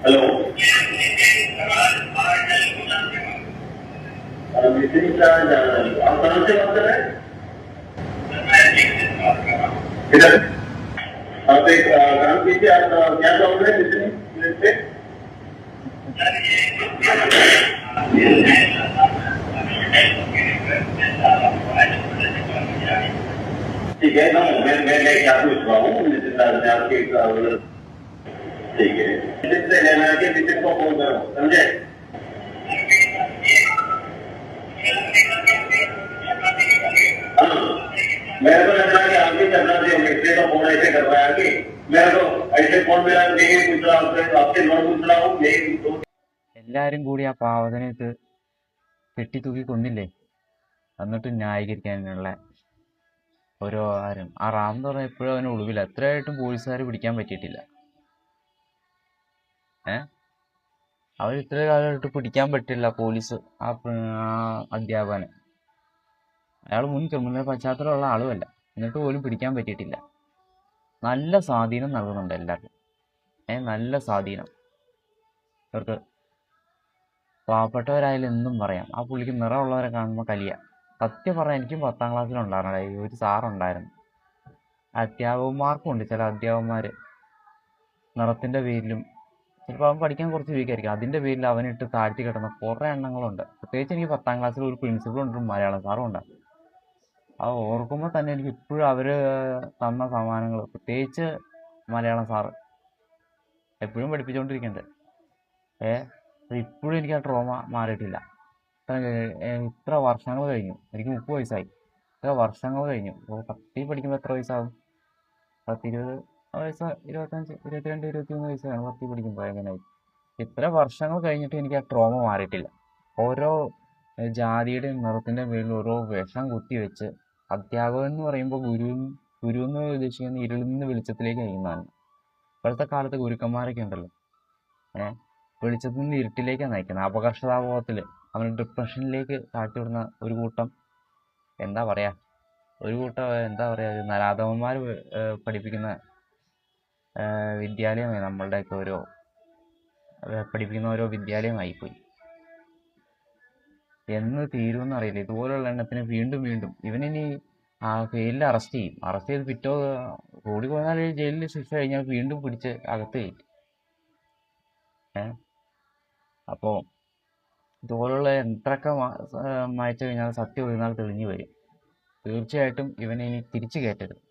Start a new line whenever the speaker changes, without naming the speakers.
Hello Nitin का आप कहाँ से बात कर रहे हैं? इधर आप एक काम कीजिए, आप क्या जॉब है नितिन पे? ठीक है ना, मैं क्या पूछ रहा हूँ नितिन दास ने आपके ठीक है, नितिन से लेना के नितिन को फोन करो, समझे? हाँ, मेरे को लगता है कि आपकी करना चाहिए, इसलिए तो फोन ऐसे कर रहा है कि मेरे को ऐसे फोन मिला नहीं पूछ रहा हूँ, आपसे लोन पूछ रहा हूँ यही तो।
എല്ലാരും കൂടി ആ പാവത്തിനെ ഇത് കെട്ടിത്തൂക്കി കൊന്നില്ലേ, എന്നിട്ട് ന്യായീകരിക്കാനുള്ള ഓരോ ആരും. ആ റാം എന്ന് പറഞ്ഞാൽ എപ്പോഴും അവന് ഒളിവില്ല, എത്രയായിട്ടും പോലീസുകാർ പിടിക്കാൻ പറ്റിയിട്ടില്ല. അവർ ഇത്ര കാലമായിട്ട് പിടിക്കാൻ പറ്റില്ല പോലീസ് ആ അധ്യാപകനെ. അയാൾ മുൻ ക്രിമിനൽ പശ്ചാത്തലമുള്ള ആളുമല്ല, എന്നിട്ട് പോലും പിടിക്കാൻ പറ്റിയിട്ടില്ല. നല്ല സ്വാധീനം നൽകുന്നുണ്ട് എല്ലാവർക്കും. നല്ല സ്വാധീനം. അവർക്ക് പാവപ്പെട്ടവരായാലും എന്തും പറയാം. ആ പുള്ളിക്ക് നിറമുള്ളവരെ കാണുമ്പോൾ കലിയ. സത്യം പറഞ്ഞാൽ എനിക്കും 10ാം ക്ലാസ്സിലുണ്ടായിരുന്നു ഒരു സാറുണ്ടായിരുന്നു. അധ്യാപകന്മാർക്കും ഉണ്ട് ചില അധ്യാപകന്മാർ നിറത്തിൻ്റെ പേരിലും, ചിലപ്പോൾ അവൻ പഠിക്കാൻ കുറച്ച് വീക്കായിരിക്കും, അതിൻ്റെ പേരിൽ അവനിട്ട് താഴ്ത്തി കിട്ടുന്ന കുറേ എണ്ണങ്ങളുണ്ട്. പ്രത്യേകിച്ച് എനിക്ക് 10ാം ക്ലാസ്സിൽ ഒരു പ്രിൻസിപ്പളും ഉണ്ട്, മലയാളം സാറും ഉണ്ട്. അത് ഓർക്കുമ്പോൾ തന്നെ എനിക്ക് ഇപ്പോഴും അവർ തന്ന സമ്മാനങ്ങൾ, പ്രത്യേകിച്ച് മലയാളം സാറ് എപ്പോഴും പഠിപ്പിച്ചുകൊണ്ടിരിക്കുന്നുണ്ട്. ഇപ്പോഴും എനിക്ക് ആ ട്രോമ മാറിയിട്ടില്ല. ഇത്ര വർഷങ്ങൾ കഴിഞ്ഞു, എനിക്ക് 30 വയസ്സായി. ഇത്ര വർഷങ്ങൾ കഴിഞ്ഞു. അപ്പോൾ 10ൽ പഠിക്കുമ്പോൾ എത്ര വയസ്സാകും? 20 വയസ്സ്, 25, 22, 23 വയസ്സാണ് 10ൽ പഠിക്കുമ്പോൾ. എങ്ങനെയായി? ഇത്ര വർഷങ്ങൾ കഴിഞ്ഞിട്ട് എനിക്ക് ആ ട്രോമ മാറിയിട്ടില്ല. ഓരോ ജാതിയുടെയും നിറത്തിൻ്റെ പേരിൽ ഓരോ വിഷം കുത്തിവെച്ച് അധ്യാപകൻ എന്ന് പറയുമ്പോൾ ഗുരു എന്ന് ഉദ്ദേശിക്കുന്ന ഇരുളിൽ നിന്ന് വെളിച്ചത്തിലേക്ക് നയിക്കുന്നതാണ്. ഇപ്പോഴത്തെ കാലത്ത് ഗുരുക്കന്മാരൊക്കെ ഉണ്ടല്ലോ, വെളിച്ചത്തിൽ നിന്ന് ഇരുട്ടിലേക്കാണ് നയിക്കുന്നത്. അപകർഷതാബോധത്തിൽ അവന് ഡിപ്രഷനിലേക്ക് താഴ്ത്തിവിടുന്ന ഒരു കൂട്ടം, എന്താ പറയുക, നരാധമന്മാർ പഠിപ്പിക്കുന്ന വിദ്യാലയമായി നമ്മളുടെയൊക്കെ പഠിപ്പിക്കുന്ന ഓരോ വിദ്യാലയമായിപ്പോയി. എന്ന് തീരുമെന്ന് അറിയില്ല. ഇതുപോലുള്ള എണ്ണത്തിന് വീണ്ടും വീണ്ടും ഇവനിനി ഫെയിലിൽ അറസ്റ്റ് ചെയ്യും. അറസ്റ്റ് ചെയ്ത് കൂടി പോയാൽ ജയിലിൽ ശിക്ഷ കഴിഞ്ഞാൽ വീണ്ടും പിടിച്ച് അകത്ത് കയറ്റും. അപ്പോൾ ഇതുപോലുള്ള എത്രയൊക്കെ മായച്ചു കഴിഞ്ഞാൽ സത്യം ഒരു നാൾ തെളിഞ്ഞു വരും. തീർച്ചയായിട്ടും ഇവനെ ഇനി തിരിച്ചു കയറ്റരുത്.